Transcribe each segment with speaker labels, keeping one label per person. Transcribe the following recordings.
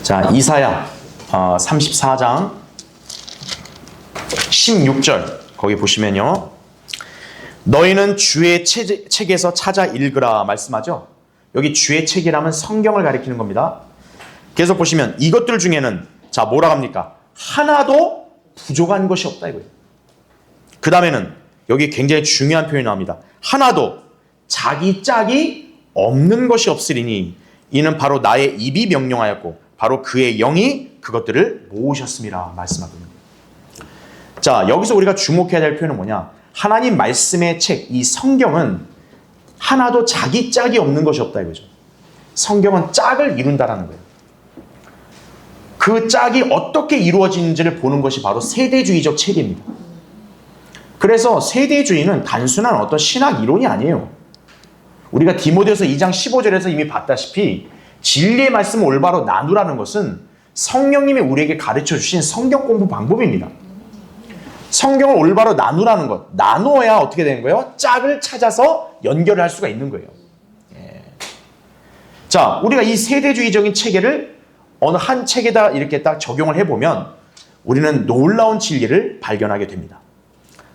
Speaker 1: 자, 이사야 34장 16절 거기 보시면요. 너희는 주의 책에서 찾아 읽으라 말씀하죠. 여기 주의 책이라면 성경을 가리키는 겁니다. 계속 보시면 이것들 중에는 자 뭐라 합니까? 하나도 부족한 것이 없다 이거예요. 그 다음에는 여기 굉장히 중요한 표현이 나옵니다. 하나도 자기 짝이 없는 것이 없으리니 이는 바로 나의 입이 명령하였고 바로 그의 영이 그것들을 모으셨음이라 말씀하거든요. 자, 여기서 우리가 주목해야 될 표현은 뭐냐? 하나님 말씀의 책, 이 성경은 하나도 자기 짝이 없는 것이 없다 이거죠. 성경은 짝을 이룬다라는 거예요. 그 짝이 어떻게 이루어지는지를 보는 것이 바로 세대주의적 체계입니다. 그래서 세대주의는 단순한 어떤 신학 이론이 아니에요. 우리가 디모데후서 2장 15절에서 이미 봤다시피 진리의 말씀을 올바로 나누라는 것은 성령님이 우리에게 가르쳐 주신 성경 공부 방법입니다. 성경을 올바로 나누라는 것. 나누어야 어떻게 되는 거예요? 짝을 찾아서 연결을 할 수가 있는 거예요. 예. 자, 우리가 이 세대주의적인 체계를 어느 한 책에다 이렇게 딱 적용을 해보면 우리는 놀라운 진리를 발견하게 됩니다.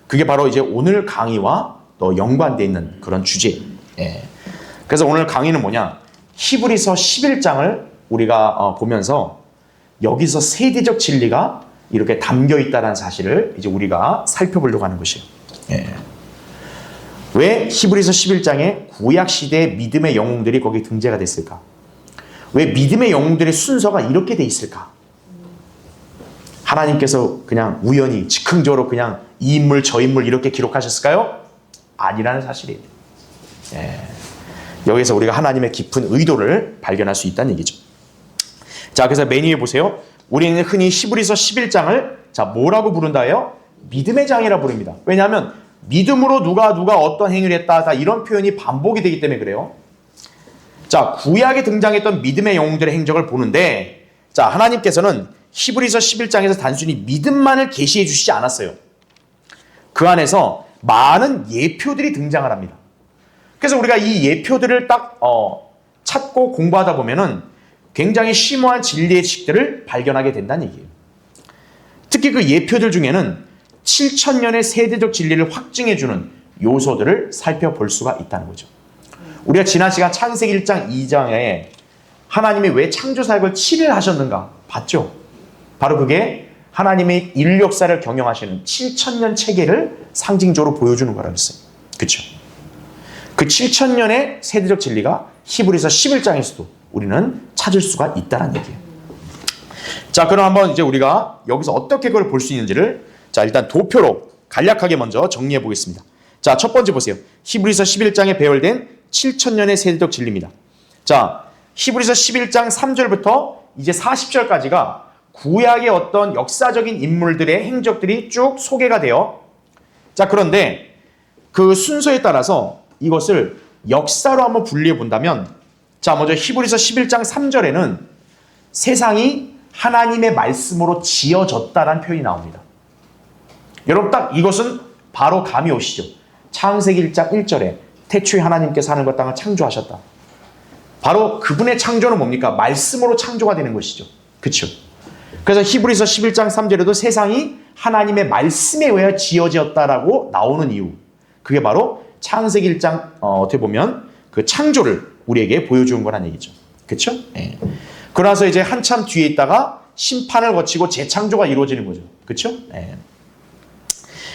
Speaker 1: 그게 바로 이제 오늘 강의와 또 연관되어 있는 그런 주제예요. 예. 그래서 오늘 강의는 뭐냐? 히브리서 11장을 우리가 보면서 여기서 세대적 진리가 이렇게 담겨 있다는 사실을 이제 우리가 살펴보려고 하는 것이에요. 예. 왜 히브리서 11장에 구약 시대의 믿음의 영웅들이 거기 등재가 됐을까? 왜 믿음의 영웅들의 순서가 이렇게 돼 있을까? 하나님께서 그냥 우연히 즉흥적으로 그냥 이 인물 저 인물 이렇게 기록하셨을까요? 아니라는 사실이에요. 예. 여기서 우리가 하나님의 깊은 의도를 발견할 수 있다는 얘기죠. 자, 그래서 맨 위에 보세요. 우리는 흔히 히브리서 11장을 자 뭐라고 부른다예요? 믿음의 장이라 부릅니다. 왜냐하면 믿음으로 누가 어떤 행위를 했다 다 이런 표현이 반복이 되기 때문에 그래요. 자, 구약에 등장했던 믿음의 영웅들의 행적을 보는데 자, 하나님께서는 히브리서 11장에서 단순히 믿음만을 계시해 주시지 않았어요. 그 안에서 많은 예표들이 등장을 합니다. 그래서 우리가 이 예표들을 딱 찾고 공부하다 보면은 굉장히 심오한 진리의 지식들을 발견하게 된다는 얘기예요. 특히 그 예표들 중에는 7,000년의 세대적 진리를 확증해주는 요소들을 살펴볼 수가 있다는 거죠. 우리가 지난 시간 창세기 1장 2장에 하나님이 왜 창조사역을 7일 하셨는가 봤죠? 바로 그게 하나님의 인류 역사를 경영하시는 7,000년 체계를 상징적으로 보여주는 거라고 했어요. 그렇죠? 그 7,000년의 세대적 진리가 히브리서 11장에서도 우리는 찾을 수가 있다는 얘기예요. 자, 그럼 한번 이제 우리가 여기서 어떻게 그걸 볼 수 있는지를 자, 일단 도표로 간략하게 먼저 정리해 보겠습니다. 자, 첫 번째 보세요. 히브리서 11장에 배열된 7,000년의 세대적 진리입니다. 자, 히브리서 11장 3절부터 이제 40절까지가 구약의 어떤 역사적인 인물들의 행적들이 쭉 소개가 돼요. 자, 그런데 그 순서에 따라서 이것을 역사로 한번 분리해 본다면 자, 먼저 히브리서 11장 3절에는 세상이 하나님의 말씀으로 지어졌다라는 표현이 나옵니다. 여러분 딱 이것은 바로 감이 오시죠. 창세기 1장 1절에 태초에 하나님께서 하늘과 땅을 창조하셨다. 바로 그분의 창조는 뭡니까? 말씀으로 창조가 되는 것이죠. 그렇죠? 그래서 히브리서 11장 3절에도 세상이 하나님의 말씀에 의해 지어졌다라고 나오는 이유. 그게 바로 창세기 1장 어떻게 보면 그 창조를 우리에게 보여주는 거란 얘기죠. 그렇죠? 예. 그러나서 이제 한참 뒤에 있다가 심판을 거치고 재창조가 이루어지는 거죠. 그렇죠? 예.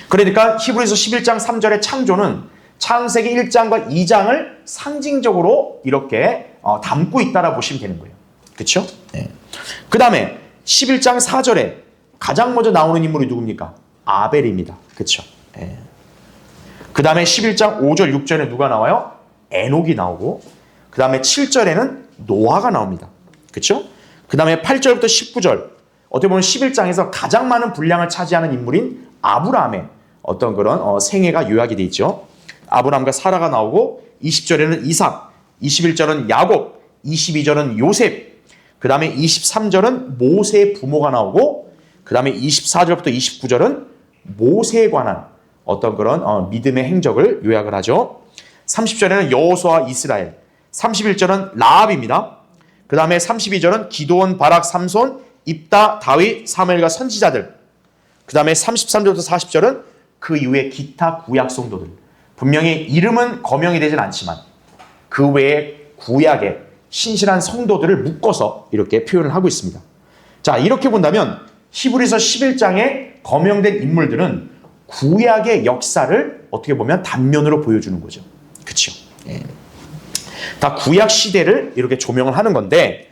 Speaker 1: 그러니까 히브리서 11장 3절의 창조는 창세기 1장과 2장을 상징적으로 이렇게 담고 있다라 보시면 되는 거예요. 그렇죠? 예. 그 다음에 11장 4절에 가장 먼저 나오는 인물이 누굽니까? 아벨입니다. 그렇죠? 예. 그 다음에 11장 5절 6절에 누가 나와요? 에녹이 나오고 그 다음에 7절에는 노아가 나옵니다. 그렇죠? 그 다음에 8절부터 19절 어떻게 보면 11장에서 가장 많은 분량을 차지하는 인물인 아브라함의 어떤 그런 생애가 요약이 돼 있죠. 아브라함과 사라가 나오고 20절에는 이삭, 21절은 야곱, 22절은 요셉, 그 다음에 23절은 모세의 부모가 나오고 그 다음에 24절부터 29절은 모세에 관한 어떤 그런 믿음의 행적을 요약을 하죠. 30절에는 여호수아와 이스라엘, 31절은 라합입니다. 그 그 다음에 32절은 기드온, 바락, 삼손, 입다, 다윗, 사무엘과 선지자들. 그 다음에 33절부터 40절은 그 이후에 기타 구약 성도들. 분명히 이름은 거명이 되진 않지만 그 외에 구약의 신실한 성도들을 묶어서 이렇게 표현을 하고 있습니다. 자, 이렇게 본다면 히브리서 11장에 거명된 인물들은 구약의 역사를 어떻게 보면 단면으로 보여주는 거죠. 그렇죠? 예. 다 구약 시대를 이렇게 조명을 하는 건데,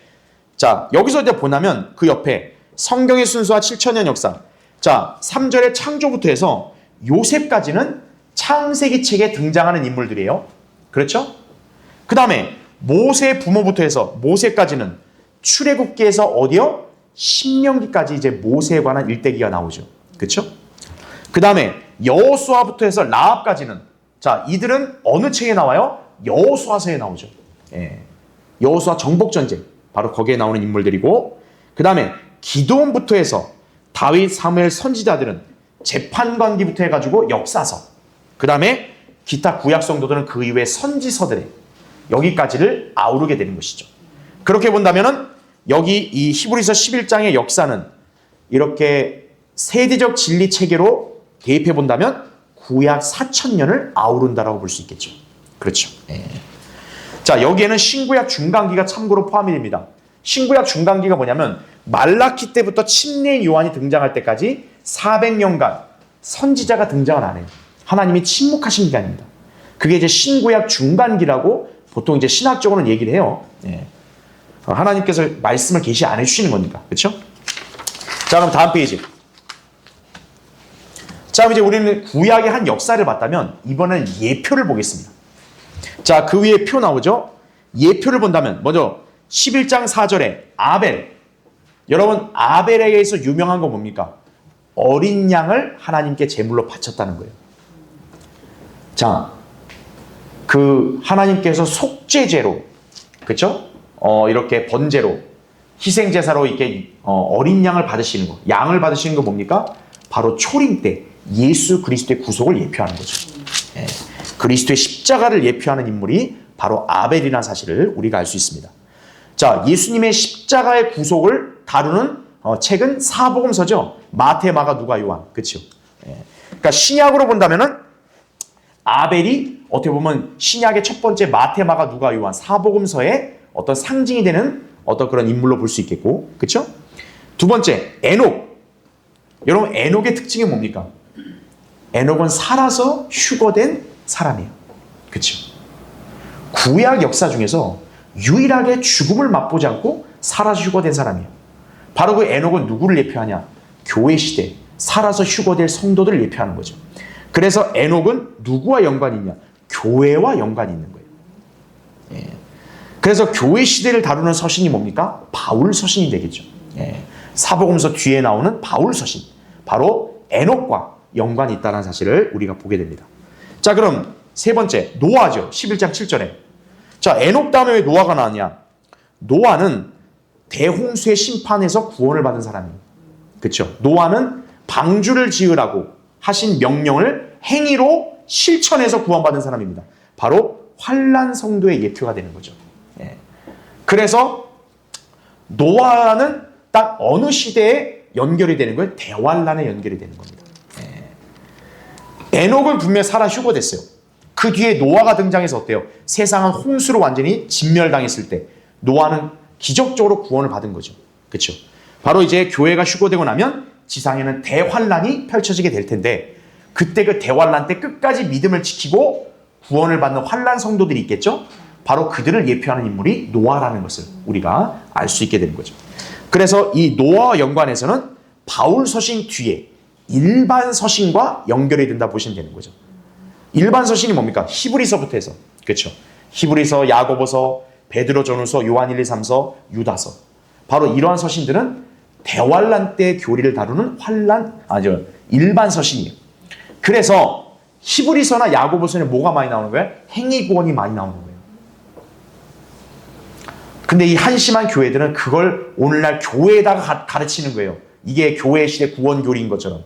Speaker 1: 자, 여기서 이제 보면 그 옆에 성경의 순수와 7천년 역사. 자, 3절의 창조부터 해서 요셉까지는 창세기 책에 등장하는 인물들이에요. 그렇죠? 그 다음에 모세 부모부터 해서 모세까지는 출애굽기에서 어디요? 신명기까지 이제 모세에 관한 일대기가 나오죠. 그렇죠? 그 다음에 여호수아부터 해서 라합까지는, 자, 이들은 어느 책에 나와요? 여호수아서에 나오죠. 예. 여호수아 정복전쟁, 바로 거기에 나오는 인물들이고, 그 다음에 기드온부터 해서 다윗, 사무엘, 선지자들은 재판관기부터 해가지고 역사서, 그 다음에 기타 구약 성도들은 그 이후에 선지서들에 여기까지를 아우르게 되는 것이죠. 그렇게 본다면은 여기 이 히브리서 11장의 역사는 이렇게 세대적 진리 체계로 대입해 본다면 구약 4,000년을 아우른다라고 볼 수 있겠죠. 그렇죠. 예. 자, 여기에는 신구약 중간기가 참고로 포함이 됩니다. 신구약 중간기가 뭐냐면 말라키 때부터 침례인 요한이 등장할 때까지 400년간 선지자가 등장을 안 해요. 하나님이 침묵하신 기간입니다. 그게 이제 신구약 중간기라고 보통 이제 신학적으로는 얘기를 해요. 예. 하나님께서 말씀을 계시 안 해주시는 거니까. 그렇죠? 자, 그럼 다음 페이지. 자, 이제 우리는 구약의 한 역사를 봤다면 이번엔 예표를 보겠습니다. 자, 그 위에 표 나오죠? 예표를 본다면 먼저 11장 4절에 아벨. 여러분, 아벨에 의해서 유명한 거 뭡니까? 어린 양을 하나님께 제물로 바쳤다는 거예요. 자, 그 하나님께서 속죄제로, 그렇죠? 이렇게 번제로, 희생제사로 이렇게 어린 양을 받으시는 거, 양을 받으시는 거 뭡니까? 바로 초림 때 예수 그리스도의 구속을 예표하는 거죠. 예. 그리스도의 십자가를 예표하는 인물이 바로 아벨이라는 사실을 우리가 알 수 있습니다. 자, 예수님의 십자가의 구속을 다루는 책은 사복음서죠. 마태, 마가, 누가, 요한. 그렇죠? 예. 그러니까 신약으로 본다면은 아벨이 어떻게 보면 신약의 첫 번째 마태, 마가, 누가, 요한 사복음서의 어떤 상징이 되는 어떤 그런 인물로 볼 수 있겠고, 그렇죠? 두 번째, 에녹. 여러분, 에녹의 특징이 뭡니까? 에녹은 살아서 휴거된 사람이에요. 그렇죠? 구약 역사 중에서 유일하게 죽음을 맛보지 않고 살아서 휴거된 사람이에요. 바로 그 에녹은 누구를 예표하냐? 교회 시대 살아서 휴거될 성도들을 예표하는 거죠. 그래서 에녹은 누구와 연관이 있냐? 교회와 연관이 있는 거예요. 예. 그래서 교회 시대를 다루는 서신이 뭡니까? 바울 서신이 되겠죠. 예. 사복음서 뒤에 나오는 바울 서신, 바로 에녹과 연관이 있다는 사실을 우리가 보게 됩니다. 자, 그럼 세 번째, 노아죠. 11장 7절에. 자, 에녹 다음에 왜 노아가 나왔냐? 노아는 대홍수의 심판에서 구원을 받은 사람이에요. 그렇죠? 노아는 방주를 지으라고 하신 명령을 행위로 실천해서 구원받은 사람입니다. 바로 환난 성도의 예표가 되는 거죠. 예. 그래서 노아는 딱 어느 시대에 연결이 되는 거예요? 대환난에 연결이 되는 겁니다. 예. 에녹은 분명 살아 휴거됐어요. 그 뒤에 노아가 등장해서 어때요? 세상은 홍수로 완전히 진멸당했을 때 노아는 기적적으로 구원을 받은 거죠. 그렇죠? 바로 이제 교회가 휴거되고 나면 지상에는 대환난이 펼쳐지게 될 텐데, 그때 그 대환난 때 끝까지 믿음을 지키고 구원을 받는 환난 성도들이 있겠죠? 바로 그들을 예표하는 인물이 노아라는 것을 우리가 알 수 있게 되는 거죠. 그래서 이 노아와 연관해서는 바울 서신 뒤에 일반 서신과 연결이 된다 보시면 되는 거죠. 일반 서신이 뭡니까? 히브리서부터 해서. 그렇죠? 히브리서, 야고보서, 베드로 전후서, 요한 1, 2, 3서, 유다서. 바로 이러한 서신들은 대환난 때 교리를 다루는 일반 서신이에요. 그래서 히브리서나 야고보서는 뭐가 많이 나오는 거예요? 행위 구원이 많이 나오는 거예요. 근데 이 한심한 교회들은 그걸 오늘날 교회에다가 가르치는 거예요. 이게 교회 시대 구원 교리인 것처럼.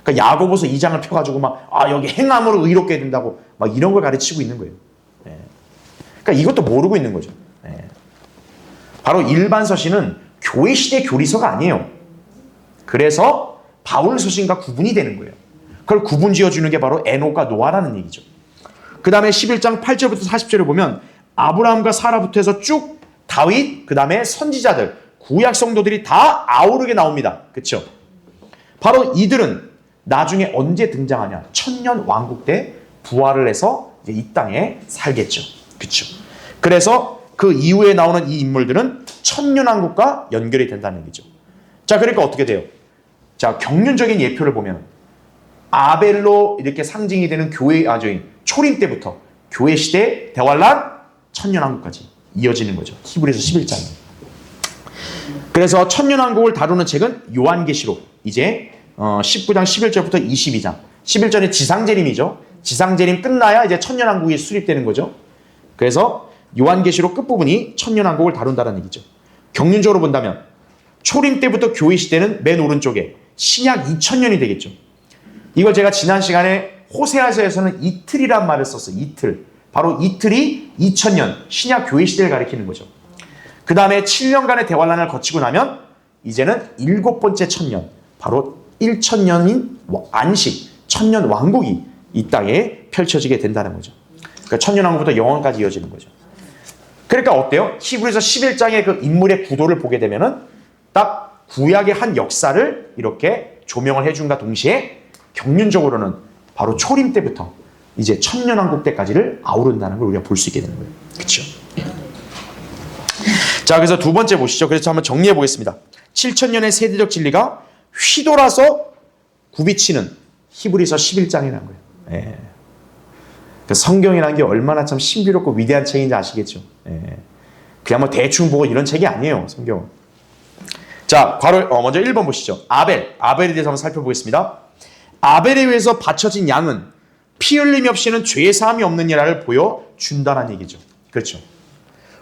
Speaker 1: 그러니까 야고보서 2장을 펴가지고 여기 행함으로 의롭게 된다고 이런 걸 가르치고 있는 거예요. 예. 그러니까 이것도 모르고 있는 거죠. 예. 바로 일반 서신은 교회 시대 교리서가 아니에요. 그래서 바울 서신과 구분이 되는 거예요. 그걸 구분 지어주는 게 바로 에녹과 노아라는 얘기죠. 그 다음에 11장 8절부터 40절을 보면 아브라함과 사라부터 해서 쭉 다윗, 그 다음에 선지자들, 구약 성도들이 다 아우르게 나옵니다. 그렇죠? 바로 이들은 나중에 언제 등장하냐? 천년 왕국 때 부활을 해서 이제 이 땅에 살겠죠. 그렇죠? 그래서 그 이후에 나오는 이 인물들은 천년 왕국과 연결이 된다는 얘기죠. 자, 그러니까 어떻게 돼요? 자, 경륜적인 예표를 보면 아벨로 이렇게 상징이 되는 교회 초림 때부터 교회 시대 대환란 천년 왕국까지 이어지는 거죠. 히브리서 11장에. 그래서 천년 왕국을 다루는 책은 요한계시록. 이제 19장 11절부터 22장. 11절에 지상재림이죠. 지상재림 끝나야 이제 천년 왕국이 수립되는 거죠. 그래서 요한계시록 끝부분이 천년 왕국을 다룬다는 얘기죠. 경륜적으로 본다면 초림 때부터 교회 시대는 맨 오른쪽에 신약 2000년이 되겠죠. 이걸 제가 지난 시간에 호세아서에서는 이틀이란 말을 썼어요. 이틀. 바로 이틀이 2000년 신약 교회 시대를 가리키는 거죠. 그 다음에 7년간의 대환란을 거치고 나면 이제는 7번째 천년, 바로 1000년인 안식, 천년 왕국이 이 땅에 펼쳐지게 된다는 거죠. 그러니까 천년 왕국부터 영원까지 이어지는 거죠. 그러니까 어때요? 히브리서 11장의 그 인물의 구도를 보게 되면은 딱 구약의 한 역사를 이렇게 조명을 해준과 동시에 경륜적으로는 바로 초림 때부터 이제 천년왕국 때까지를 아우른다는 걸 우리가 볼 수 있게 되는 거예요. 그렇죠? 자, 그래서 두 번째 보시죠. 그래서 한번 정리해 보겠습니다. 7000년의 세대적 진리가 휘돌아서 굽이치는 히브리서 11장이라는 거예요. 예. 그 성경이라는 게 얼마나 참 신비롭고 위대한 책인지 아시겠죠? 예. 그냥 뭐 대충 보고 이런 책이 아니에요, 성경은. 자, 먼저 1번 보시죠. 아벨에 대해서 한번 살펴보겠습니다. 아벨에 의해서 바쳐진 양은 피 흘림 없이는 죄 사함이 없는 일을 보여준다는 얘기죠. 그렇죠.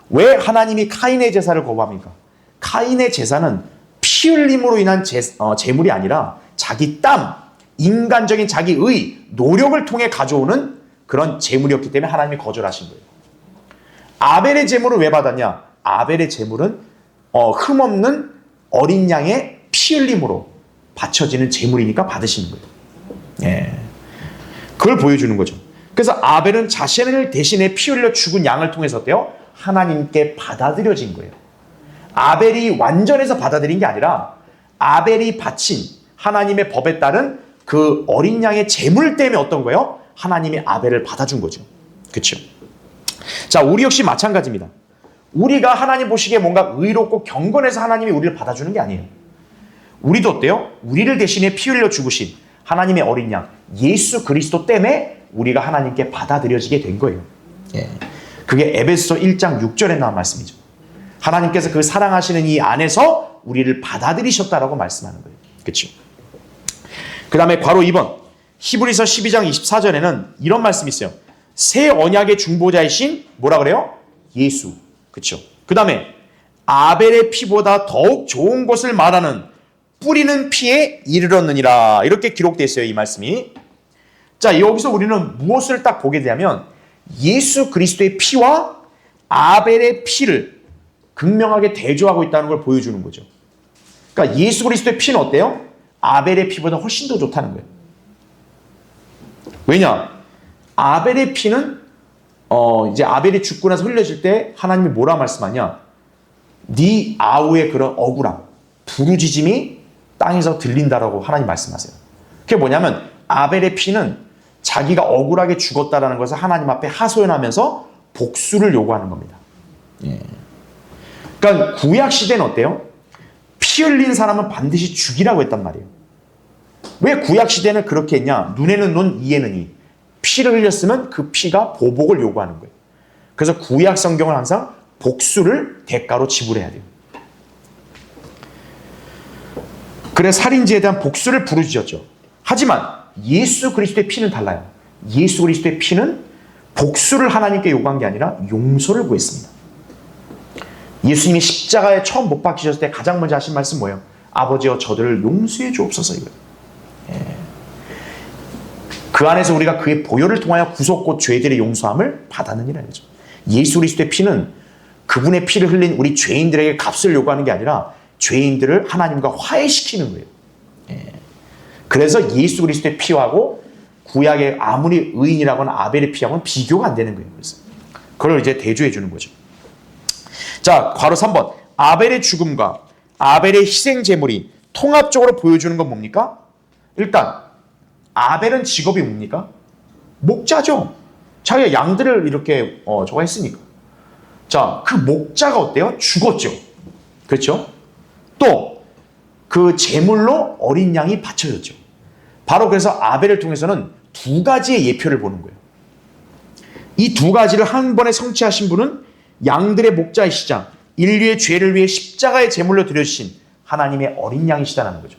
Speaker 1: 왜 하나님이 카인의 제사를 거부합니까? 카인의 제사는 피 흘림으로 인한 제물이 아니라 자기 땀, 인간적인 자기의 노력을 통해 가져오는 그런 제물이었기 때문에 하나님이 거절하신 거예요. 아벨의 제물을 왜 받았냐? 아벨의 제물은 흠없는 어린 양의 피 흘림으로 바쳐지는 제물이니까 받으시는 거예요. 예. 그걸 보여주는 거죠. 그래서 아벨은 자신을 대신에 피 흘려 죽은 양을 통해서 어때요? 하나님께 받아들여진 거예요. 아벨이 완전해서 받아들인 게 아니라 아벨이 바친 하나님의 법에 따른 그 어린 양의 제물 때문에 어떤 거예요? 하나님이 아벨을 받아준 거죠. 그렇죠? 자, 우리 역시 마찬가지입니다. 우리가 하나님 보시기에 뭔가 의롭고 경건해서 하나님이 우리를 받아주는 게 아니에요. 우리도 어때요? 우리를 대신에 피 흘려 죽으신 하나님의 어린 양 예수 그리스도 때문에 우리가 하나님께 받아들여지게 된 거예요. 예. 그게 에베소서 1장 6절에 나온 말씀이죠. 하나님께서 그 사랑하시는 이 안에서 우리를 받아들이셨다라고 말씀하는 거예요. 그렇죠? 그 다음에 괄호 2번 히브리서 12장 24절에는 이런 말씀이 있어요. 새 언약의 중보자이신 뭐라 그래요? 예수. 그렇죠? 그 다음에 아벨의 피보다 더욱 좋은 것을 말하는 뿌리는 피에 이르렀느니라. 이렇게 기록되어 있어요. 이 말씀이. 자, 여기서 우리는 무엇을 딱 보게 되냐면 예수 그리스도의 피와 아벨의 피를 극명하게 대조하고 있다는 걸 보여주는 거죠. 그러니까 예수 그리스도의 피는 어때요? 아벨의 피보다 훨씬 더 좋다는 거예요. 왜냐? 아벨의 피는 이제 아벨이 죽고 나서 흘려질 때 하나님이 뭐라 말씀하냐? 네 아우의 그런 억울함, 부르짖음이 땅에서 들린다라고 하나님 말씀하세요. 그게 뭐냐면 아벨의 피는 자기가 억울하게 죽었다라는 것을 하나님 앞에 하소연하면서 복수를 요구하는 겁니다. 예. 그러니까 구약 시대는 어때요? 피 흘린 사람은 반드시 죽이라고 했단 말이에요. 왜 구약 시대는 그렇게 했냐? 눈에는 눈, 이에는 이. 피를 흘렸으면 그 피가 보복을 요구하는 거예요. 그래서 구약 성경은 항상 복수를 대가로 지불해야 돼요. 그래서 살인죄에 대한 복수를 부르짖었죠. 하지만 예수 그리스도의 피는 달라요. 예수 그리스도의 피는 복수를 하나님께 요구한 게 아니라 용서를 구했습니다. 예수님이 십자가에 처음 못 박히셨을 때 가장 먼저 하신 말씀 뭐예요? 아버지여 저들을 용서해 주옵소서 이거예요. 예. 그 안에서 우리가 그의 보혈을 통하여 구속 곧 죄들의 용서함을 받았느니라 이거죠. 예수 그리스도의 피는 그분의 피를 흘린 우리 죄인들에게 값을 요구하는 게 아니라 죄인들을 하나님과 화해시키는 거예요. 그래서 예수 그리스도의 피하고 구약의 아무리 의인이라거나 아벨의 피하고는 비교가 안 되는 거예요. 그래서 그걸 이제 대조해 주는 거죠. 자, 괄호 3번. 아벨의 죽음과 아벨의 희생 제물이 통합적으로 보여주는 건 뭡니까? 일단 아벨은 직업이 뭡니까? 목자죠. 자기가 양들을 이렇게 저거 했으니까. 자, 그 목자가 어때요? 죽었죠. 그렇죠? 또 그 제물로 어린 양이 바쳐졌죠. 바로 그래서 아벨을 통해서는 두 가지의 예표를 보는 거예요. 이 두 가지를 한 번에 성취하신 분은 양들의 목자이시자 인류의 죄를 위해 십자가의 제물로 드려주신 하나님의 어린 양이시다는 거죠.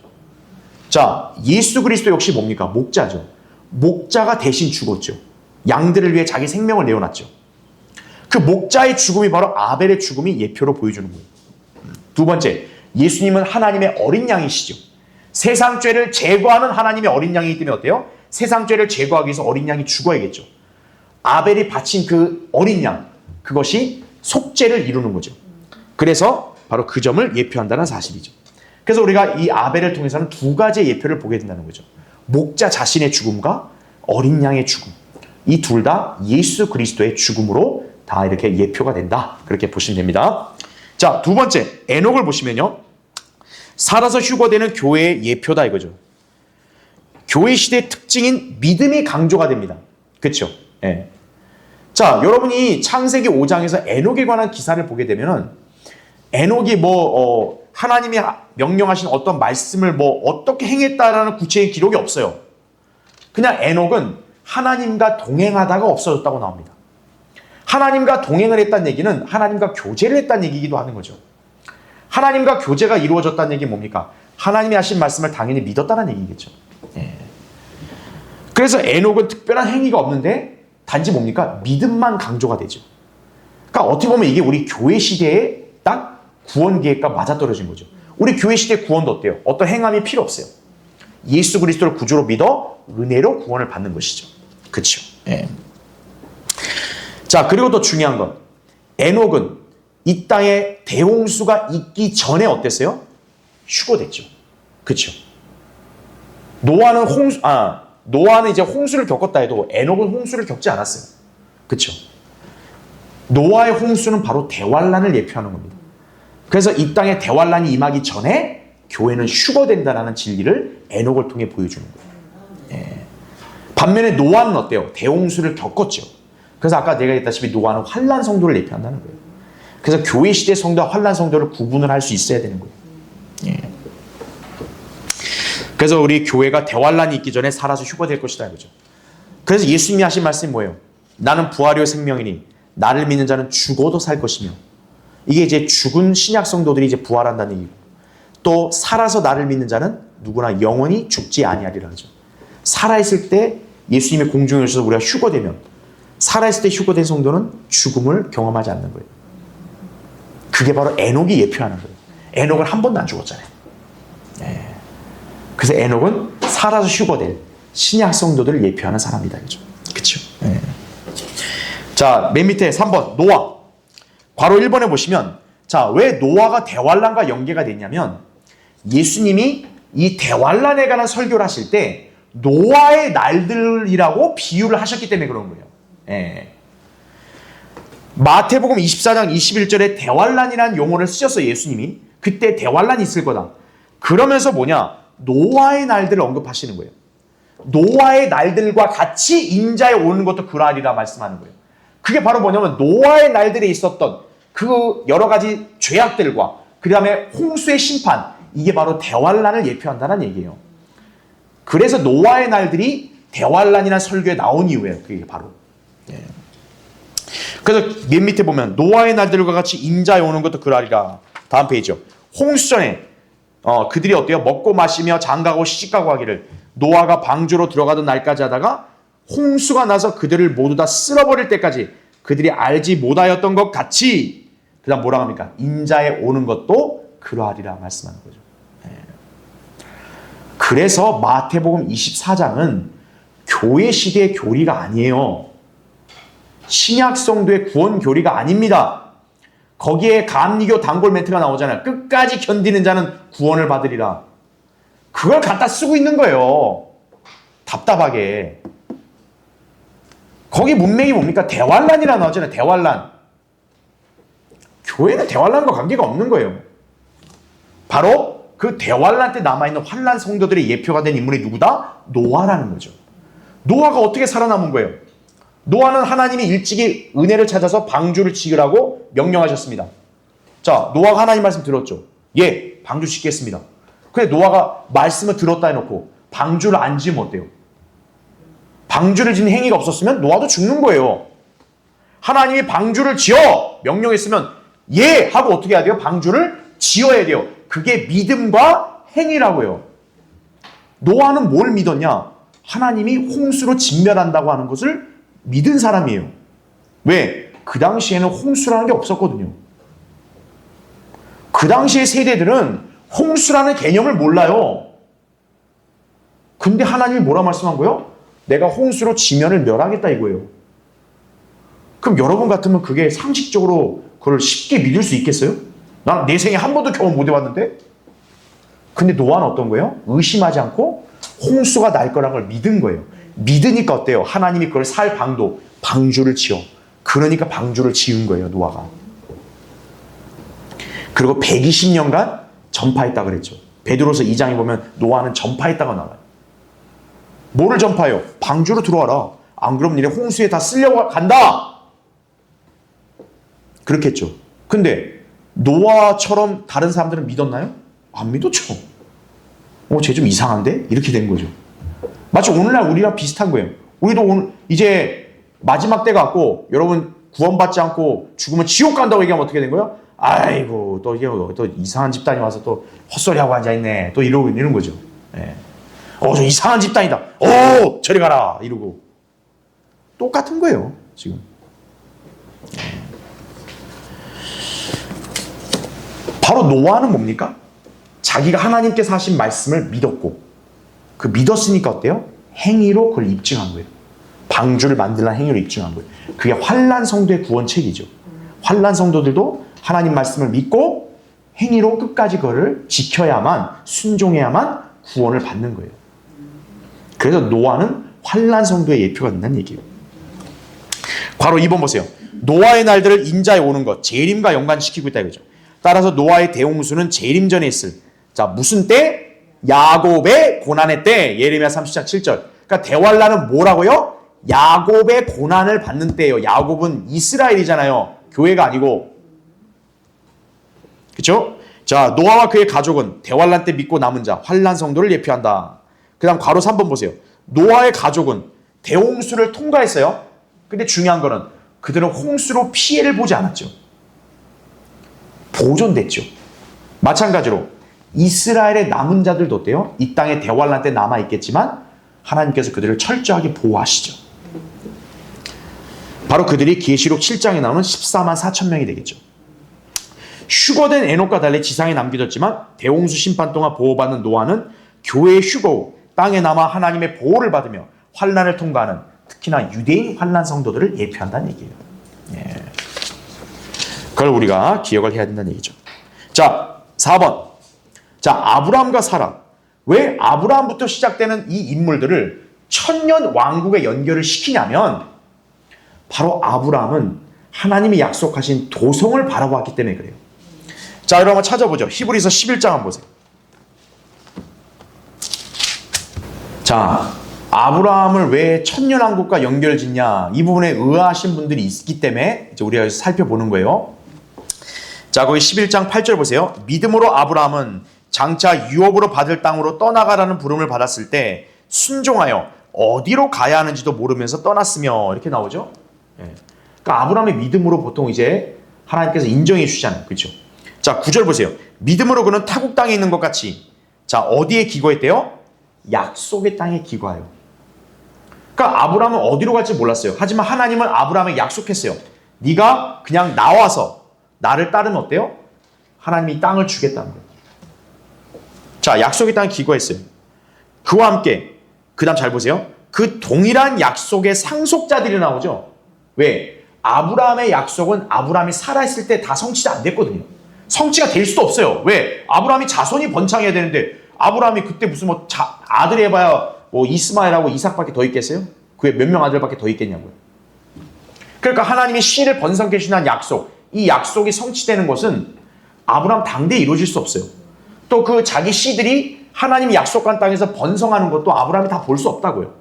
Speaker 1: 자, 예수 그리스도 역시 뭡니까? 목자죠. 목자가 대신 죽었죠. 양들을 위해 자기 생명을 내어놨죠. 그 목자의 죽음이 바로 아벨의 죽음이 예표로 보여주는 거예요. 두 번째, 예수님은 하나님의 어린 양이시죠. 세상 죄를 제거하는 하나님의 어린 양이기 때문에 어때요? 세상 죄를 제거하기 위해서 어린 양이 죽어야겠죠. 아벨이 바친 그 어린 양, 그것이 속죄를 이루는 거죠. 그래서 바로 그 점을 예표한다는 사실이죠. 그래서 우리가 이 아벨을 통해서는 두 가지의 예표를 보게 된다는 거죠. 목자 자신의 죽음과 어린 양의 죽음. 이 둘 다 예수 그리스도의 죽음으로 다 이렇게 예표가 된다. 그렇게 보시면 됩니다. 자, 두 번째, 에녹을 보시면요. 살아서 휴거되는 교회의 예표다 이거죠. 교회 시대의 특징인 믿음이 강조가 됩니다. 그렇죠? 예. 자, 여러분이 창세기 5장에서 에녹에 관한 기사를 보게 되면은 에녹이 하나님이 명령하신 어떤 말씀을 어떻게 행했다라는 구체적인 기록이 없어요. 그냥 에녹은 하나님과 동행하다가 없어졌다고 나옵니다. 하나님과 동행을 했다는 얘기는 하나님과 교제를 했다는 얘기이기도 하는 거죠. 하나님과 교제가 이루어졌다는 얘기는 뭡니까? 하나님이 하신 말씀을 당연히 믿었다는 얘기겠죠. 예. 그래서 에녹은 특별한 행위가 없는데 단지 뭡니까? 믿음만 강조가 되죠. 그러니까 어떻게 보면 이게 우리 교회 시대에 딱 구원 계획과 맞아떨어진 거죠. 우리 교회 시대 구원도 어때요? 어떤 행함이 필요 없어요. 예수 그리스도를 구주로 믿어 은혜로 구원을 받는 것이죠. 그렇죠. 예. 자, 그리고 또 중요한 건 에녹은 이 땅에 대홍수가 있기 전에 어땠어요? 휴거됐죠. 그렇죠. 노아는 이제 홍수를 겪었다 해도 에녹은 홍수를 겪지 않았어요. 그렇죠. 노아의 홍수는 바로 대환란을 예표하는 겁니다. 그래서 이 땅에 대환란이 임하기 전에 교회는 휴거된다라는 진리를 에녹을 통해 보여주는 거예요. 예. 반면에 노아는 어때요? 대홍수를 겪었죠. 그래서 아까 내가 했다시피 노아는 환란 성도를 예표한다는 거예요. 그래서 교회 시대 성도와 환란 성도를 구분을 할 수 있어야 되는 거예요. 예. 그래서 우리 교회가 대환란이 있기 전에 살아서 휴거될 것이다 이거죠. 그래서 예수님이 하신 말씀이 뭐예요? 나는 부활이요 생명이니 나를 믿는 자는 죽어도 살 것이며, 이게 이제 죽은 신약 성도들이 이제 부활한다는 얘기고, 또 살아서 나를 믿는 자는 누구나 영원히 죽지 아니하리라 하죠. 살아있을 때 예수님의 공중에 오셔서 우리가 휴거되면, 살아있을 때 휴거된 성도는 죽음을 경험하지 않는 거예요. 그게 바로 에녹이 예표하는 거예요. 에녹은 한 번도 안 죽었잖아요. 네. 그래서 에녹은 살아서 휴거될 신약 성도들을 예표하는 사람이다. 그렇죠? 네. 자, 맨 밑에 3번 노아. 괄호 1번에 보시면, 자, 왜 노아가 대환란과 연계가 됐냐면 예수님이 이 대환란에 관한 설교를 하실 때 노아의 날들이라고 비유를 하셨기 때문에 그런 거예요. 예. 마태복음 24장 21절에 대환란이라는 용어를 쓰셨어요. 예수님이. 그때 대환란이 있을 거다. 그러면서 노아의 날들을 언급하시는 거예요. 노아의 날들과 같이 인자에 오는 것도 그러하리라 말씀하는 거예요. 그게 바로 노아의 날들에 있었던 그 여러 가지 죄악들과 그 다음에 홍수의 심판, 이게 바로 대환란을 예표한다는 얘기예요. 그래서 노아의 날들이 대환란이라는 설교에 나온 이유예요. 그게 바로. 예. 그래서 맨 밑에 보면 노아의 날들과 같이 인자에 오는 것도 그러하리라. 다음 페이지요. 홍수 전에 그들이 어때요? 먹고 마시며 장가고 시집가고 하기를 노아가 방주로 들어가던 날까지 하다가 홍수가 나서 그들을 모두 다 쓸어버릴 때까지 그들이 알지 못하였던 것 같이, 그 다음 뭐라고 합니까? 인자에 오는 것도 그러하리라 말씀하는 거죠. 네. 그래서 마태복음 24장은 교회 시대의 교리가 아니에요. 신약 성도의 구원 교리가 아닙니다. 거기에 감리교 단골 멘트가 나오잖아요. 끝까지 견디는 자는 구원을 받으리라. 그걸 갖다 쓰고 있는 거예요. 답답하게. 거기 문맥이 뭡니까? 대환란이라 나오잖아요. 대환란. 교회는 대환란과 관계가 없는 거예요. 바로 그 대환란 때 남아있는 환란 성도들의 예표가 된 인물이 누구다? 노아라는 거죠. 노아가 어떻게 살아남은 거예요? 노아는 하나님이 일찍이 은혜를 찾아서 방주를 지으라고 명령하셨습니다. 자, 노아가 하나님 말씀 들었죠. 예, 방주 짓겠습니다. 근데 노아가 말씀을 들었다 해놓고 방주를 안 지으면 어때요? 방주를 짓는 행위가 없었으면 노아도 죽는 거예요. 하나님이 방주를 지어 명령했으면 예 하고 어떻게 해야 돼요? 방주를 지어야 돼요. 그게 믿음과 행위라고요. 노아는 뭘 믿었냐? 하나님이 홍수로 진멸한다고 하는 것을 믿은 사람이에요. 왜? 그 당시에는 홍수라는 게 없었거든요. 그 당시의 세대들은 홍수라는 개념을 몰라요. 근데 하나님이 뭐라 말씀한 거예요? 내가 홍수로 지면을 멸하겠다 이거예요. 그럼 여러분 같으면 그게 상식적으로 그걸 쉽게 믿을 수 있겠어요? 난 내 생에 한 번도 경험 못 해봤는데? 근데 노아는 어떤 거예요? 의심하지 않고 홍수가 날 거란 걸 믿은 거예요. 믿으니까 어때요? 하나님이 그걸 살 방도 방주를 지어. 그러니까 방주를 지은 거예요, 노아가. 그리고 120년간 전파했다 그랬죠. 베드로서 2장에 보면 노아는 전파했다가 나와요. 뭐를 전파해요? 방주로 들어와라. 안 그러면 니네 홍수에 다 쓸려고 간다. 그렇겠죠. 근데 노아처럼 다른 사람들은 믿었나요? 안 믿었죠. 쟤 좀 이상한데? 이렇게 된 거죠. 마치 오늘날 우리랑 비슷한 거예요. 우리도 오늘 이제 마지막 때가 왔고 여러분 구원받지 않고 죽으면 지옥 간다고 얘기하면 어떻게 된 거예요? 아이고 또 이게 또 이상한 집단이 와서 또 헛소리하고 앉아있네. 또 이러고 이러는 거죠. 예. 저 이상한 집단이다. 저리 가라. 이러고. 똑같은 거예요. 지금. 바로 노아는 뭡니까? 자기가 하나님께서 하신 말씀을 믿었고 그 믿었으니까 어때요? 행위로 그걸 입증한 거예요. 방주를 만들라는 행위로 입증한 거예요. 그게 환난 성도의 구원책이죠. 환난 성도들도 하나님 말씀을 믿고 행위로 끝까지 그거를 지켜야만 순종해야만 구원을 받는 거예요. 그래서 노아는 환난 성도의 예표가 된다는 얘기예요. 바로 2번 보세요. 노아의 날들을 인자에 오는 것, 재림과 연관시키고 있다 이거죠. 따라서 노아의 대홍수는 재림 전에 있을 무슨 때? 야곱의 고난의 때. 예레미야 30장 7절. 그러니까 대환란은 뭐라고요? 야곱의 고난을 받는 때예요. 야곱은 이스라엘이잖아요. 교회가 아니고. 그렇죠? 자, 노아와 그의 가족은 대환란 때 믿고 남은 자, 환난 성도를 예표한다. 그다음 괄호 3번 보세요. 노아의 가족은 대홍수를 통과했어요. 근데 중요한 거는 그들은 홍수로 피해를 보지 않았죠. 보존됐죠. 마찬가지로 이스라엘의 남은 자들도 어때요? 이 땅에 대환란 때 남아있겠지만 하나님께서 그들을 철저하게 보호하시죠. 바로 그들이 계시록 7장에 나오는 14만 4천 명이 되겠죠. 휴거된 에녹과 달리 지상에 남겨졌지만 대홍수 심판 동안 보호받는 노아는 교회의 휴거, 땅에 남아 하나님의 보호를 받으며 환난을 통과하는 특히나 유대인 환난 성도들을 예표한다는 얘기예요. 예. 그걸 우리가 기억을 해야 된다는 얘기죠. 자, 4번. 자, 아브라함과 사라. 왜 아브라함부터 시작되는 이 인물들을 천년 왕국에 연결을 시키냐면 바로 아브라함은 하나님이 약속하신 도성을 바라보았기 때문에 그래요. 자, 여러분 한번 찾아보죠. 히브리서 11장 한번 보세요. 자, 아브라함을 왜 천년왕국과 연결짓냐 이 부분에 의아하신 분들이 있기 때문에 이제 우리가 살펴보는 거예요. 자, 거기 11장 8절 보세요. 믿음으로 아브라함은 장차 유업으로 받을 땅으로 떠나가라는 부름을 받았을 때 순종하여 어디로 가야 하는지도 모르면서 떠났으며 이렇게 나오죠. 예. 그러니까 아브라함의 믿음으로 보통 이제 하나님께서 인정해 주시잖아요. 그렇죠? 자, 9절 보세요. 믿음으로 그는 타국 땅에 있는 것 같이 자, 어디에 기거했대요? 약속의 땅에 기거하여. 그러니까 아브라함은 어디로 갈지 몰랐어요. 하지만 하나님은 아브라함에게 약속했어요. 네가 그냥 나와서 나를 따르면 어때요? 하나님이 땅을 주겠다는 거예요. 자, 약속의 땅에 기거했어요. 그와 함께 그 다음 잘 보세요. 그 동일한 약속의 상속자들이 나오죠. 왜? 아브라함의 약속은 아브라함이 살아있을 때 다 성취가 안 됐거든요. 성취가 될 수도 없어요. 왜? 아브라함이 자손이 번창해야 되는데 아브라함이 그때 무슨 뭐 아들 해봐야 뭐 이스마엘하고 이삭밖에 더 있겠어요? 그게 몇 명 아들밖에 더 있겠냐고요. 그러니까 하나님이 씨를 번성케 하시는 약속, 이 약속이 성취되는 것은 아브라함 당대에 이루어질 수 없어요. 또 그 자기 씨들이 하나님이 약속한 땅에서 번성하는 것도 아브라함이 다 볼 수 없다고요.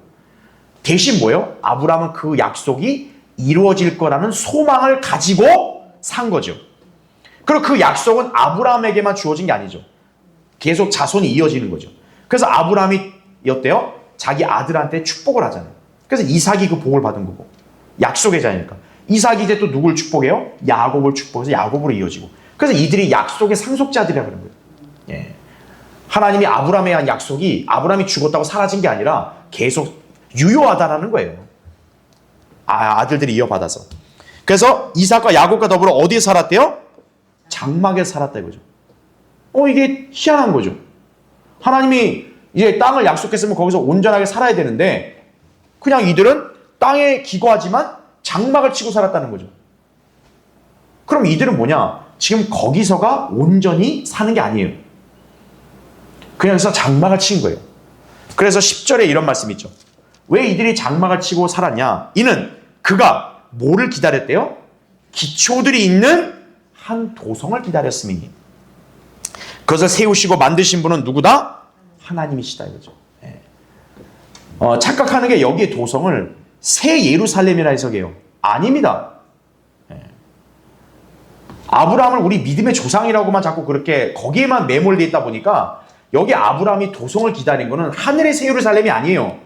Speaker 1: 대신 뭐예요? 아브라함은 그 약속이 이루어질 거라는 소망을 가지고 산 거죠. 그리고 그 약속은 아브라함에게만 주어진 게 아니죠. 계속 자손이 이어지는 거죠. 그래서 아브라함이 어때요? 자기 아들한테 축복을 하잖아요. 그래서 이삭이 그 복을 받은 거고. 약속의 자니까. 이삭이 이제 또 누굴 축복해요? 야곱을 축복해서 야곱으로 이어지고. 그래서 이들이 약속의 상속자들이라고 하는 거예요. 예. 하나님이 아브라함에 한 약속이 아브라함이 죽었다고 사라진 게 아니라 계속 유효하다라는 거예요. 아들들이 이어받아서. 그래서 이삭과 야곱과 더불어 어디에 살았대요? 장막에 살았다 이거죠. 이게 희한한 거죠. 하나님이 이제 땅을 약속했으면 거기서 온전하게 살아야 되는데 그냥 이들은 땅에 기거하지만 장막을 치고 살았다는 거죠. 그럼 이들은 뭐냐? 지금 거기서가 온전히 사는 게 아니에요. 그냥 그래서 장막을 친 거예요. 그래서 10절에 이런 말씀이 있죠. 왜 이들이 장막을 치고 살았냐? 이는 그가 뭐를 기다렸대요? 기초들이 있는 한 도성을 기다렸음이니. 그것을 세우시고 만드신 분은 누구다? 하나님이시다 이거죠. 예. 착각하는 게 여기에 도성을 새 예루살렘이라 해석해요. 아닙니다. 예. 아브라함을 우리 믿음의 조상이라고만 자꾸 그렇게 거기에만 매몰되어 있다 보니까 여기 아브라함이 도성을 기다린 거는 하늘의 새 예루살렘이 아니에요.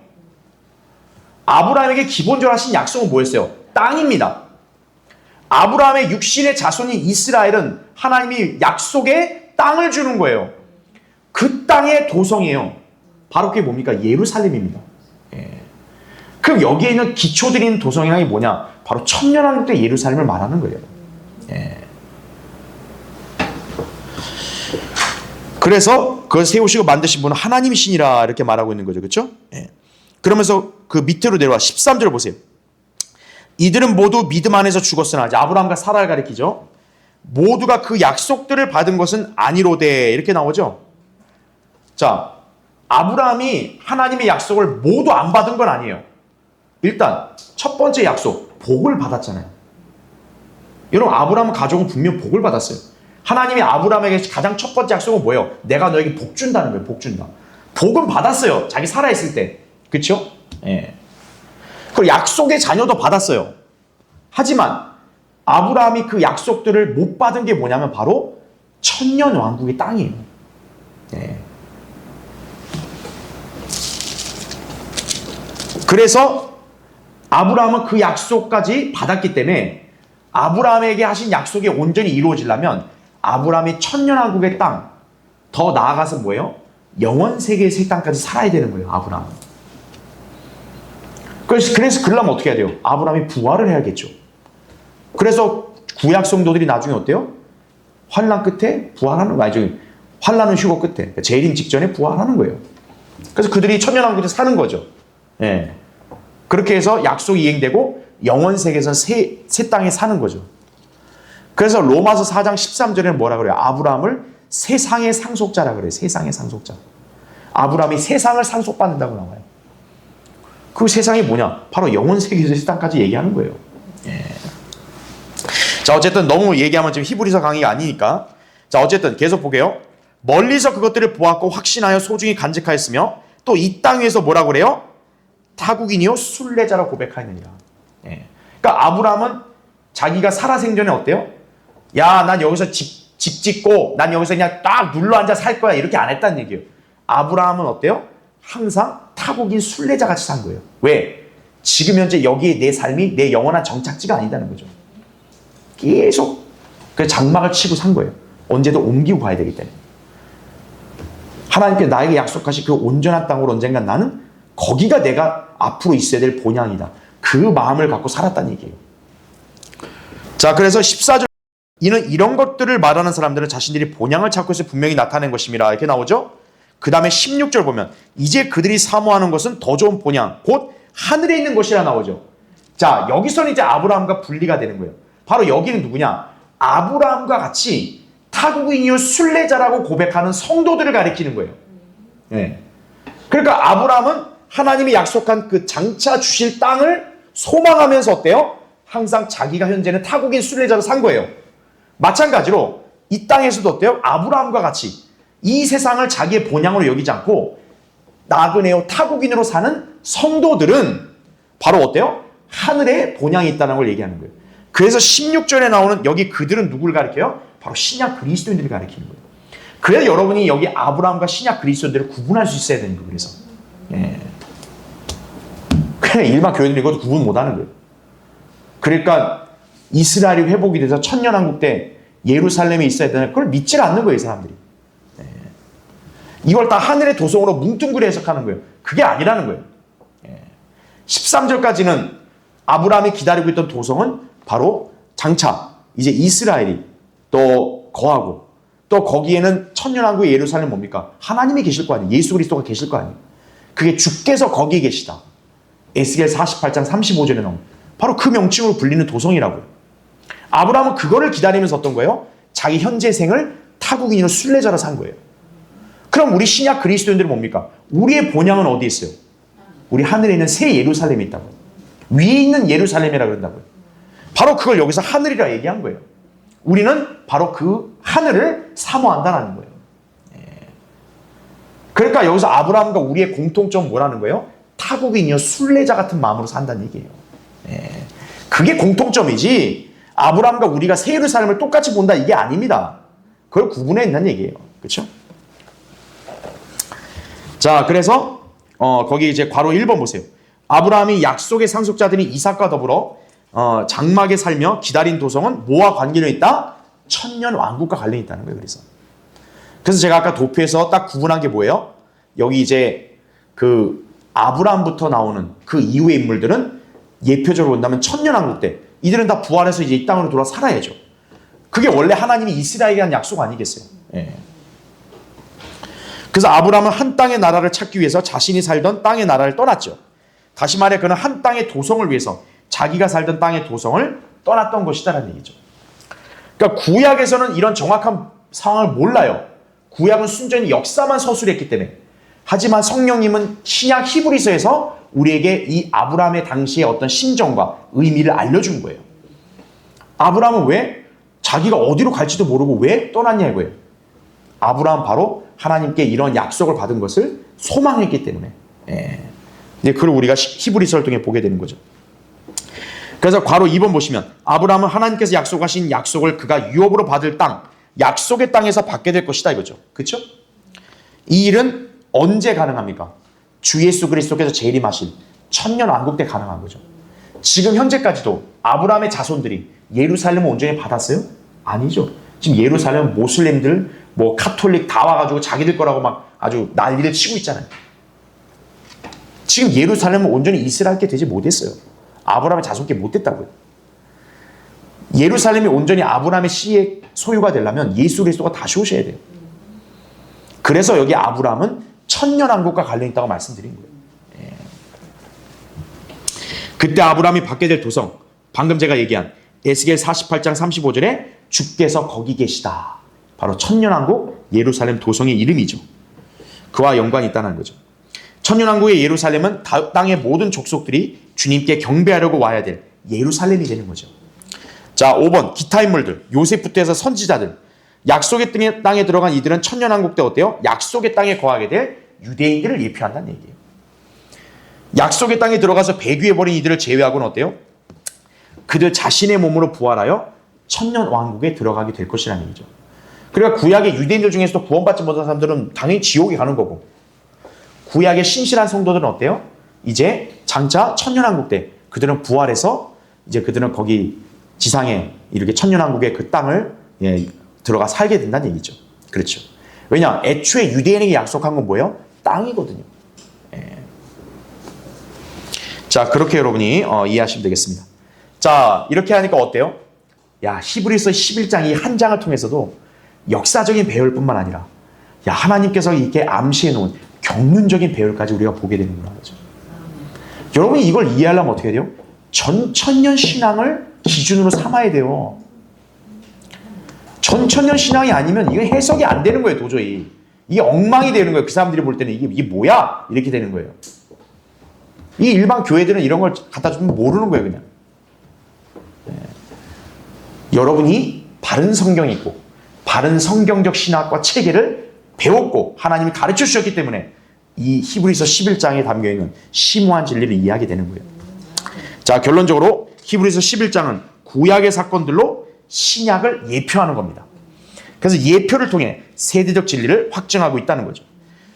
Speaker 1: 아브라함에게 기본적으로 하신 약속은 뭐였어요? 땅입니다. 아브라함의 육신의 자손인 이스라엘은 하나님이 약속의 땅을 주는 거예요. 그 땅의 도성이에요. 바로 그게 뭡니까? 예루살렘입니다. 예. 그럼 여기에 있는 기초들이 있는 도성이란 게 뭐냐? 바로 천년왕국 때 예루살렘을 말하는 거예요. 예. 그래서 그걸 세우시고 만드신 분은 하나님이시니라 이렇게 말하고 있는 거죠. 그렇죠? 예. 그러면서 그 밑으로 내려와 13절 보세요. 이들은 모두 믿음 안에서 죽었으나, 이제 아브라함과 사라를 가리키죠. 모두가 그 약속들을 받은 것은 아니로되 이렇게 나오죠. 자, 아브라함이 하나님의 약속을 모두 안 받은 건 아니에요. 일단 첫 번째 약속, 복을 받았잖아요. 여러분, 아브라함 가족은 분명 복을 받았어요. 하나님이 아브라함에게 가장 첫 번째 약속은 뭐예요? 내가 너에게 복 준다는 거예요. 복 준다. 복은 받았어요. 자기 살아있을 때. 그렇죠? 예. 그리고 약속의 자녀도 받았어요. 하지만 아브라함이 그 약속들을 못 받은 게 뭐냐면 바로 천년 왕국의 땅이에요. 예. 그래서 아브라함은 그 약속까지 받았기 때문에 아브라함에게 하신 약속이 온전히 이루어지려면 아브라함이 천년왕국의 땅, 더 나아가서 뭐예요? 영원 세계의 새 땅까지 살아야 되는 거예요. 아브라함은. 그래서 그러려면 어떻게 해야 돼요? 아브라함이 부활을 해야겠죠. 그래서 구약 성도들이 나중에 어때요? 환난 끝에 부활하는 거예요. 환난은 휴거 끝에, 재림 직전에 부활하는 거예요. 그래서 그들이 천년왕국에 사는 거죠. 예. 그렇게 해서 약속이 이행되고 영원 세계에서 새 땅에 사는 거죠. 그래서 로마서 4장 13절에는 뭐라 그래요? 아브라함을 세상의 상속자라 그래요. 세상의 상속자. 아브라함이 세상을 상속받는다고 나와요. 그 세상이 뭐냐? 바로 영원 세계에서 새 땅까지 얘기하는 거예요. 예. 자, 어쨌든 너무 얘기하면 지금 히브리서 강의가 아니니까. 자, 어쨌든 계속 보게요. 멀리서 그것들을 보았고 확신하여 소중히 간직하였으며 또 이 땅 위에서 뭐라 그래요? 타국인이요 순례자라 고백하였느니라. 예. 그러니까 아브라함은 자기가 살아생전에 어때요? 야, 난 여기서 집 짓고 난 여기서 그냥 딱 눌러앉아 살 거야 이렇게 안 했다는 얘기예요. 아브라함은 어때요? 항상 타국인 순례자 같이 산 거예요. 왜? 지금 현재 여기에 내 삶이 내 영원한 정착지가 아니다는 거죠. 계속 그 장막을 치고 산 거예요. 언제든 옮기고 가야 되기 때문에. 하나님께 나에게 약속하신 그 온전한 땅으로 언젠간 나는 거기가 내가 앞으로 있어야 될 본향이다. 그 마음을 갖고 살았다는 얘기예요. 자, 그래서 14절 이는 이런 것들을 말하는 사람들은 자신들이 본향을 찾고 있어 분명히 나타낸 것임이라 이렇게 나오죠. 그 다음에 16절 보면 이제 그들이 사모하는 것은 더 좋은 본향 곧 하늘에 있는 것이라 나오죠. 자, 여기서는 이제 아브라함과 분리가 되는 거예요. 바로 여기는 누구냐? 아브라함과 같이 타국인이요 순례자라고 고백하는 성도들을 가리키는 거예요. 예. 그러니까 아브라함은 하나님이 약속한 그 장차 주실 땅을 소망하면서 어때요? 항상 자기가 현재는 타국인 순례자로 산 거예요. 마찬가지로 이 땅에서도 어때요? 아브라함과 같이 이 세상을 자기의 본향으로 여기지 않고 나그네요 타국인으로 사는 성도들은 바로 어때요? 하늘에 본향이 있다는 걸 얘기하는 거예요. 그래서 16절에 나오는 여기 그들은 누구를 가리켜요? 바로 신약 그리스도인들을 가리키는 거예요. 그래서 여러분이 여기 아브라함과 신약 그리스도인들을 구분할 수 있어야 되는 거예요. 그래서 예. 그냥 일반 교회들이 이것도 구분 못하는 거예요. 그러니까 이스라엘이 회복이 돼서 천년왕국 때 예루살렘에 있어야 되는 그걸 믿질 않는 거예요. 이 사람들이. 예. 이걸 다 하늘의 도성으로 뭉뚱그려 해석하는 거예요. 그게 아니라는 거예요. 예. 13절까지는 아브라함이 기다리고 있던 도성은 바로 장차 이제 이스라엘이 또 거하고 또 거기에는 천년왕국의 예루살렘 뭡니까? 하나님이 계실 거 아니에요. 예수 그리스도가 계실 거 아니에요. 그게 주께서 거기 계시다. 에스겔 48장 35절에 나오는 바로 그 명칭으로 불리는 도성이라고요. 아브라함은 그거를 기다리면서 어떤 거예요? 자기 현재 생을 타국인으로 순례자로 산 거예요. 그럼 우리 신약 그리스도인들은 뭡니까? 우리의 본향은 어디에 있어요? 우리 하늘에 있는 새 예루살렘이 있다고요. 위에 있는 예루살렘이라고 그런다고요. 바로 그걸 여기서 하늘이라 얘기한 거예요. 우리는 바로 그 하늘을 사모한다는 거예요. 그러니까 여기서 아브라함과 우리의 공통점은 뭐라는 거예요? 타국인이요 순례자 같은 마음으로 산다는 얘기예요. 그게 공통점이지 아브라함과 우리가 새 예루살렘을 똑같이 본다 이게 아닙니다. 그걸 구분해 있는 얘기예요. 그렇죠? 자, 그래서 거기 이제 괄호 1번 보세요. 아브라함이 약속의 상속자들이 이삭과 더불어 장막에 살며 기다린 도성은 뭐와 관계가 있다? 천년 왕국과 관련이 있다는 거예요. 그래서 제가 아까 도표에서 딱 구분한 게 뭐예요? 여기 이제 그 아브라함부터 나오는 그 이후의 인물들은 예표적으로 본다면 천년 왕국 때 이들은 다 부활해서 이제 이 땅으로 돌아 살아야죠. 그게 원래 하나님이 이스라엘에 한 약속 아니겠어요? 예. 그래서 아브라함은 한 땅의 나라를 찾기 위해서 자신이 살던 땅의 나라를 떠났죠. 다시 말해 그는 한 땅의 도성을 위해서 자기가 살던 땅의 도성을 떠났던 것이다라는 얘기죠. 그러니까 구약에서는 이런 정확한 상황을 몰라요. 구약은 순전히 역사만 서술했기 때문에. 하지만 성령님은 신약 히브리서에서 우리에게 이 아브라함의 당시의 어떤 심정과 의미를 알려준 거예요. 아브라함은 왜? 자기가 어디로 갈지도 모르고 왜 떠났냐 이거예요. 아브라함 바로 하나님께 이런 약속을 받은 것을 소망했기 때문에. 이제 그걸 우리가 히브리서를 통해 보게 되는 거죠. 그래서 괄호 2번 보시면 아브라함은 하나님께서 약속하신 약속을 그가 유업으로 받을 땅, 약속의 땅에서 받게 될 것이다 이거죠. 그렇죠? 이 일은 언제 가능합니까? 주 예수 그리스도께서 재림하신 천년 왕국 때 가능한 거죠. 지금 현재까지도 아브라함의 자손들이 예루살렘을 온전히 받았어요? 아니죠. 지금 예루살렘 모슬림들, 뭐 카톨릭 다 와가지고 자기들 거라고 막 아주 난리를 치고 있잖아요. 지금 예루살렘은 온전히 이스라엘께 되지 못했어요. 아브라함의 자손께 못 됐다고요. 예루살렘이 온전히 아브라함의 씨의 소유가 되려면 예수 그리스도가 다시 오셔야 돼요. 그래서 여기 아브라함은 천년왕국과 관련이 있다고 말씀드린 거예요. 그때 아브라함이 받게 될 도성, 방금 제가 얘기한 에스겔 48장 35절에 주께서 거기 계시다. 바로 천년왕국 예루살렘 도성의 이름이죠. 그와 연관이 있다는 거죠. 천년왕국의 예루살렘은 땅의 모든 족속들이 주님께 경배하려고 와야 될 예루살렘이 되는 거죠. 자, 5번 기타 인물들, 요셉부터 해서 선지자들, 약속의 땅에 들어간 이들은 천년왕국 때 어때요? 약속의 땅에 거하게 될 유대인들을 예표한다는 얘기예요. 약속의 땅에 들어가서 배교해버린 이들을 제외하고는 어때요? 그들 자신의 몸으로 부활하여 천년왕국에 들어가게 될 것이라는 얘기죠. 그러니까 구약의 유대인들 중에서도 구원받지 못한 사람들은 당연히 지옥에 가는 거고, 구약의 신실한 성도들은 어때요? 이제 장차 천년왕국 때 그들은 부활해서 이제 그들은 거기 지상에 이렇게 천년왕국의 그 땅을 들어가 살게 된다는 얘기죠. 그렇죠. 왜냐? 애초에 유대인에게 약속한 건 뭐예요? 땅이거든요. 자, 그렇게 여러분이 이해하시면 되겠습니다. 자, 이렇게 하니까 어때요? 야, 히브리서 11장 이 한 장을 통해서도 역사적인 배열뿐만 아니라 야, 하나님께서 이렇게 암시해 놓은 경륜적인 배열까지 우리가 보게 되는구나. 그렇죠? 여러분이 이걸 이해하려면 어떻게 해야 돼요? 전천년 신앙을 기준으로 삼아야 돼요. 전천년 신앙이 아니면 이거 해석이 안 되는 거예요, 도저히. 이게 엉망이 되는 거예요. 그 사람들이 볼 때는 이게 뭐야? 이렇게 되는 거예요. 이 일반 교회들은 이런 걸 갖다 주면 모르는 거예요, 그냥. 네. 여러분이 바른 성경이 있고 바른 성경적 신학과 체계를 배웠고 하나님이 가르쳐 주셨기 때문에 이 히브리서 11장에 담겨있는 심오한 진리를 이해하게 되는 거예요. 자, 결론적으로 히브리서 11장은 구약의 사건들로 신약을 예표하는 겁니다. 그래서 예표를 통해 세대적 진리를 확증하고 있다는 거죠.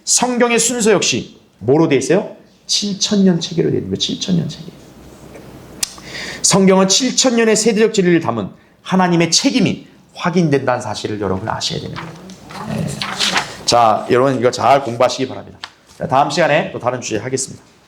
Speaker 1: 성경의 순서 역시 뭐로 되어 있어요? 7,000년 체계로 되어 있는 거예요. 7,000년 체계. 성경은 7,000년의 세대적 진리를 담은 하나님의 책임이 확인된다는 사실을 여러분 아셔야 됩니다. 네. 자, 여러분 이거 잘 공부하시기 바랍니다. 다음 시간에 또 다른 주제 하겠습니다.